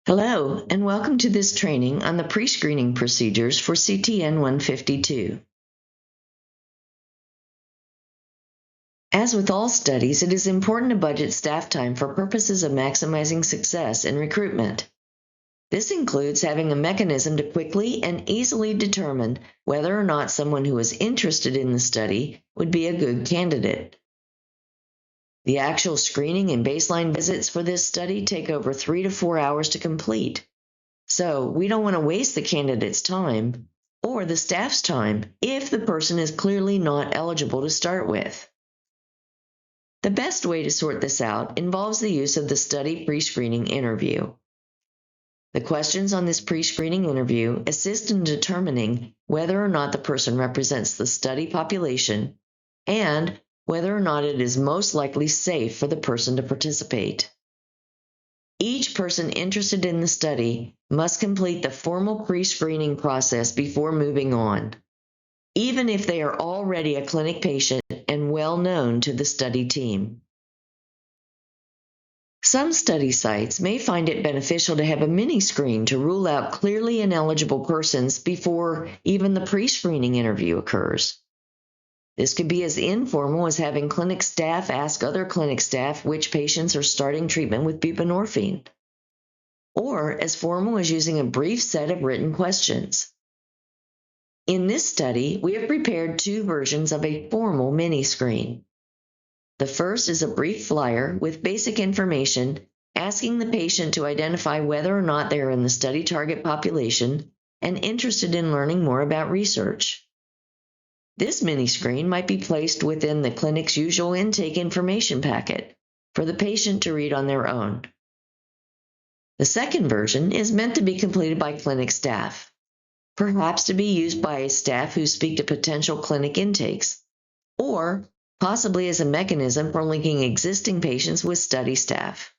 Hello, and welcome to this training on the pre-screening procedures for CTN 152. As with all studies, it is important to budget staff time for purposes of maximizing success in recruitment. This includes having a mechanism to quickly and easily determine whether or not someone who is interested in the study would be a good candidate. The actual screening and baseline visits for this study take over 3 to 4 hours to complete. So we don't want to waste the candidate's time or the staff's time if the person is clearly not eligible to start with. The best way to sort this out involves the use of the study pre-screening interview. The questions on this pre-screening interview assist in determining whether or not the person represents the study population and whether or not it is most likely safe for the person to participate. Each person interested in the study must complete the formal pre-screening process before moving on, even if they are already a clinic patient and well known to the study team. Some study sites may find it beneficial to have a mini-screen to rule out clearly ineligible persons before even the pre-screening interview occurs. This could be as informal as having clinic staff ask other clinic staff which patients are starting treatment with buprenorphine, or as formal as using a brief set of written questions. In this study, we have prepared two versions of a formal mini-screen. The first is a brief flyer with basic information asking the patient to identify whether or not they are in the study target population and interested in learning more about research. This mini-screen might be placed within the clinic's usual intake information packet for the patient to read on their own. The second version is meant to be completed by clinic staff, perhaps to be used by staff who speak to potential clinic intakes, or possibly as a mechanism for linking existing patients with study staff.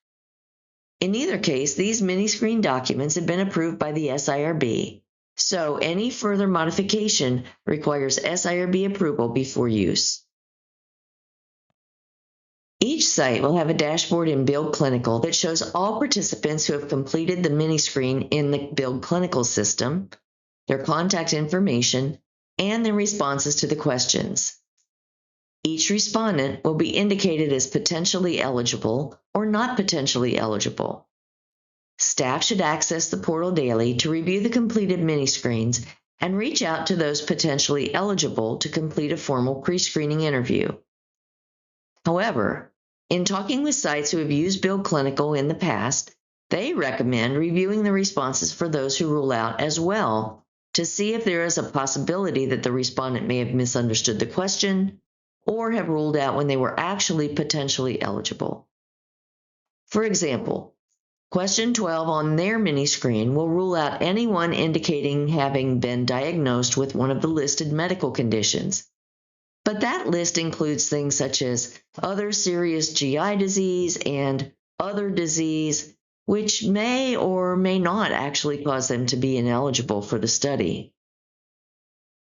In either case, these mini-screen documents have been approved by the SIRB, so any further modification requires SIRB approval before use. Each site will have a dashboard in Build Clinical that shows all participants who have completed the mini-screen in the Build Clinical system, their contact information, and their responses to the questions. Each respondent will be indicated as potentially eligible or not potentially eligible. Staff should access the portal daily to review the completed mini-screens and reach out to those potentially eligible to complete a formal pre-screening interview. However, in talking with sites who have used Build Clinical in the past, they recommend reviewing the responses for those who rule out as well to see if there is a possibility that the respondent may have misunderstood the question or have ruled out when they were actually potentially eligible. For example, question 12 on their mini-screen will rule out anyone indicating having been diagnosed with one of the listed medical conditions. But that list includes things such as other serious GI disease and other disease, which may or may not actually cause them to be ineligible for the study.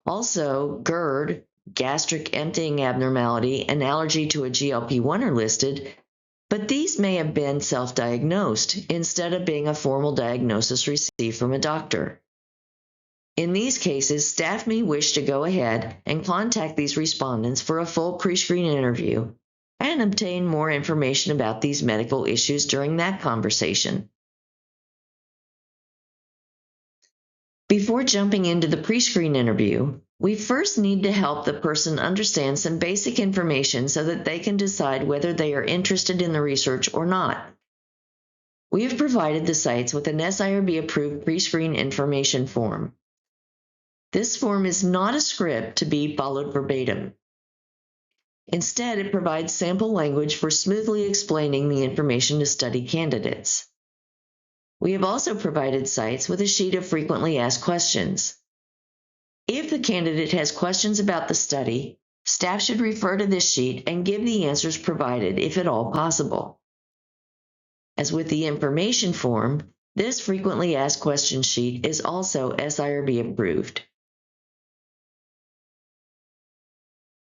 Also, GERD, gastric emptying abnormality, and allergy to a GLP-1 are listed, but these may have been self-diagnosed instead of being a formal diagnosis received from a doctor. In these cases, staff may wish to go ahead and contact these respondents for a full pre-screen interview and obtain more information about these medical issues during that conversation. Before jumping into the pre-screen interview, we first need to help the person understand some basic information so that they can decide whether they are interested in the research or not. We have provided the sites with an SIRB-approved pre-screen information form. This form is not a script to be followed verbatim. Instead, it provides sample language for smoothly explaining the information to study candidates. We have also provided sites with a sheet of frequently asked questions. If the candidate has questions about the study, staff should refer to this sheet and give the answers provided if at all possible. As with the information form, this frequently asked questions sheet is also SIRB approved.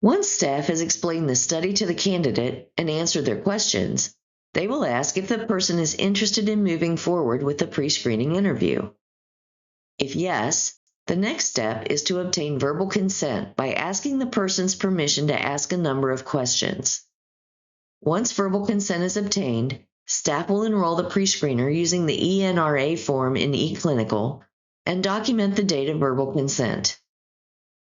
Once staff has explained the study to the candidate and answered their questions, They will ask if the person is interested in moving forward with the pre-screening interview. If yes, the next step is to obtain verbal consent by asking the person's permission to ask a number of questions. Once verbal consent is obtained, staff will enroll the pre-screener using the ENRA form in eClinical and document the date of verbal consent.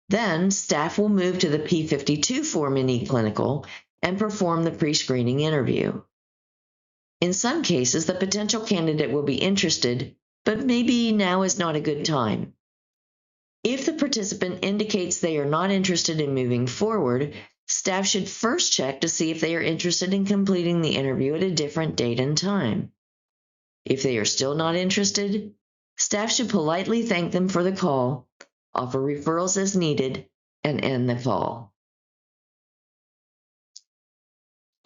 Then, staff will move to the P52 form in eClinical and perform the pre-screening interview. In some cases, the potential candidate will be interested, but maybe now is not a good time. If the participant indicates they are not interested in moving forward, staff should first check to see if they are interested in completing the interview at a different date and time. If they are still not interested, staff should politely thank them for the call, offer referrals as needed, and end the call.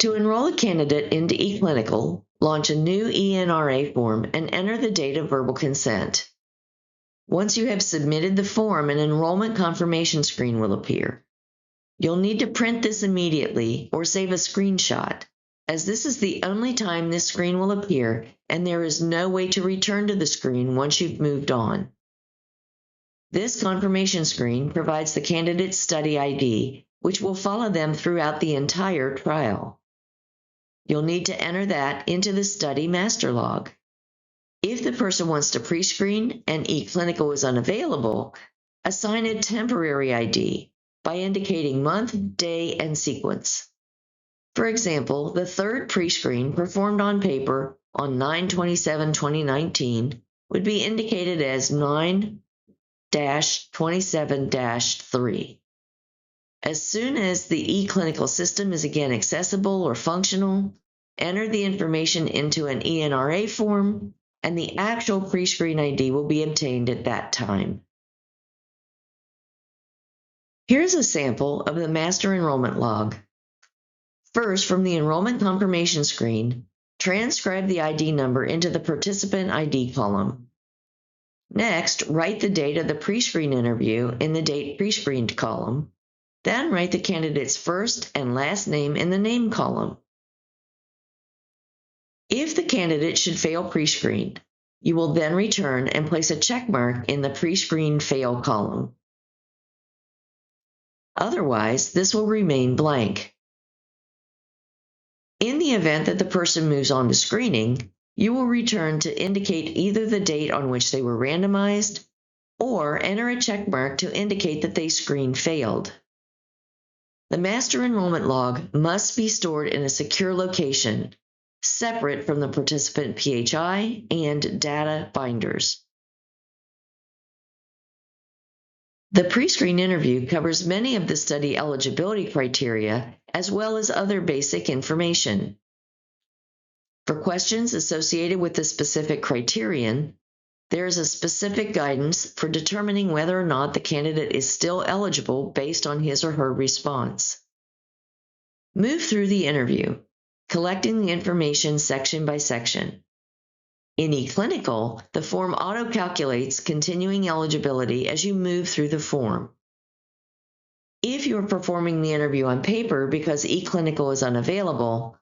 To enroll a candidate into eClinical, launch a new ENRA form and enter the date of verbal consent. Once you have submitted the form, an enrollment confirmation screen will appear. You'll need to print this immediately or save a screenshot, as this is the only time this screen will appear and there is no way to return to the screen once you've moved on. This confirmation screen provides the candidate's study ID, which will follow them throughout the entire trial. You'll need to enter that into the study master log. If the person wants to pre-screen and eClinical is unavailable, assign a temporary ID by indicating month, day, and sequence. For example, the third pre-screen performed on paper on 9/27/2019 would be indicated as 9-27-3. As soon as the eClinical system is again accessible or functional, enter the information into an ENRA form, and the actual pre-screen ID will be obtained at that time. Here's a sample of the master enrollment log. First, from the enrollment confirmation screen, transcribe the ID number into the participant ID column. Next, write the date of the pre-screen interview in the date pre-screened column. Then write the candidate's first and last name in the name column. If the candidate should fail pre-screen, you will then return and place a check mark in the pre-screen fail column. Otherwise, this will remain blank. In the event that the person moves on to screening, you will return to indicate either the date on which they were randomized or enter a check mark to indicate that they screen failed. The master enrollment log must be stored in a secure location, separate from the participant PHI and data binders. The pre-screen interview covers many of the study eligibility criteria as well as other basic information. For questions associated with the specific criterion, there is a specific guidance for determining whether or not the candidate is still eligible based on his or her response. Move through the interview, collecting the information section by section. In eClinical, the form auto-calculates continuing eligibility as you move through the form. If you are performing the interview on paper because eClinical is unavailable,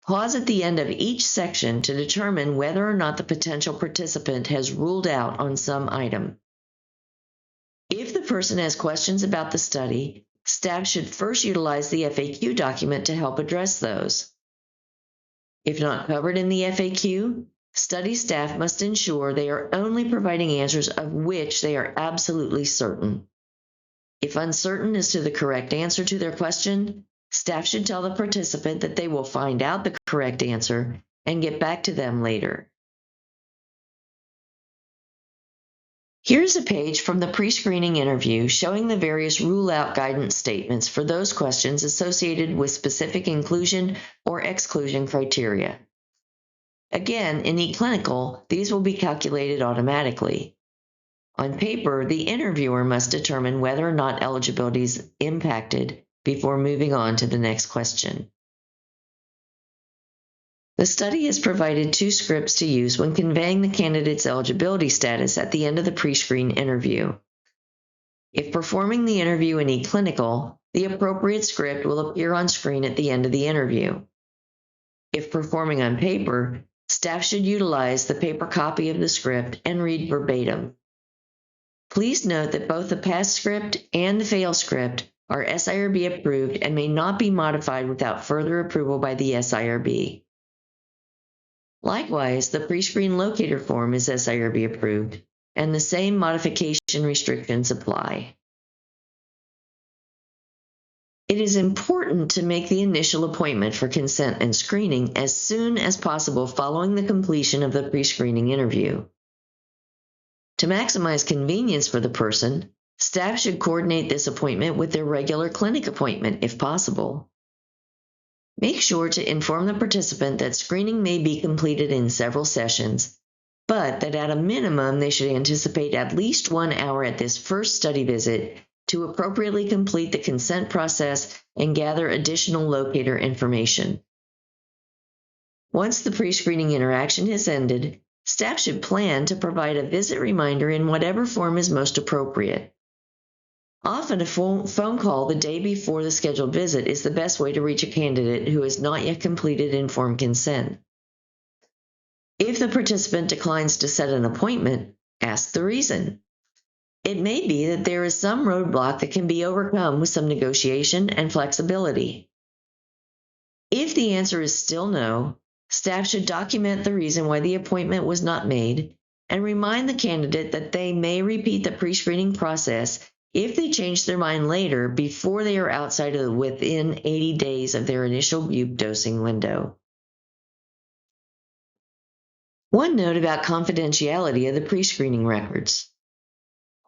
pause at the end of each section to determine whether or not the potential participant has ruled out on some item. If the person has questions about the study, staff should first utilize the FAQ document to help address those. If not covered in the FAQ, study staff must ensure they are only providing answers of which they are absolutely certain. If uncertain as to the correct answer to their question, staff should tell the participant that they will find out the correct answer and get back to them later. Here's a page from the pre-screening interview showing the various rule-out guidance statements for those questions associated with specific inclusion or exclusion criteria. Again, in eClinical, these will be calculated automatically. On paper, the interviewer must determine whether or not eligibility is impacted before moving on to the next question. The study has provided 2 scripts to use when conveying the candidate's eligibility status at the end of the pre-screen interview. If performing the interview in eClinical, the appropriate script will appear on screen at the end of the interview. If performing on paper, staff should utilize the paper copy of the script and read verbatim. Please note that both the pass script and the fail script are SIRB approved and may not be modified without further approval by the SIRB. Likewise, the pre-screen locator form is SIRB approved, and the same modification restrictions apply. It is important to make the initial appointment for consent and screening as soon as possible following the completion of the pre-screening interview. To maximize convenience for the person, staff should coordinate this appointment with their regular clinic appointment if possible. Make sure to inform the participant that screening may be completed in several sessions, but that at a minimum they should anticipate at least 1 hour at this first study visit to appropriately complete the consent process and gather additional locator information. Once the pre-screening interaction has ended, staff should plan to provide a visit reminder in whatever form is most appropriate. Often a phone call the day before the scheduled visit is the best way to reach a candidate who has not yet completed informed consent. If the participant declines to set an appointment, ask the reason. It may be that there is some roadblock that can be overcome with some negotiation and flexibility. If the answer is still no, staff should document the reason why the appointment was not made and remind the candidate that they may repeat the pre-screening process if they change their mind later before they are outside of within 80 days of their initial bupe dosing window. One note about confidentiality of the pre-screening records.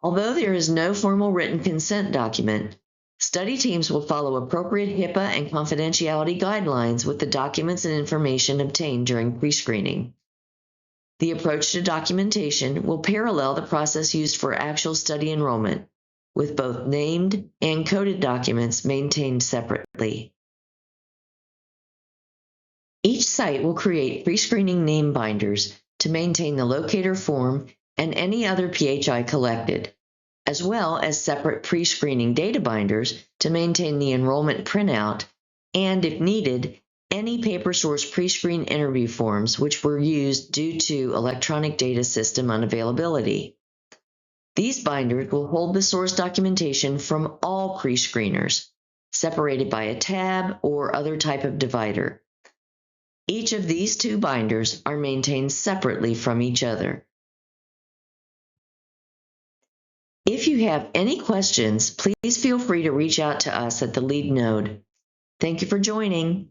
Although there is no formal written consent document, study teams will follow appropriate HIPAA and confidentiality guidelines with the documents and information obtained during pre-screening. The approach to documentation will parallel the process used for actual study enrollment, with both named and coded documents maintained separately. Each site will create pre-screening name binders to maintain the locator form and any other PHI collected, as well as separate pre-screening data binders to maintain the enrollment printout and, if needed, any paper source pre-screen interview forms which were used due to electronic data system unavailability. These binders will hold the source documentation from all pre-screeners, separated by a tab or other type of divider. Each of these two binders are maintained separately from each other. If you have any questions, please feel free to reach out to us at the lead node. Thank you for joining.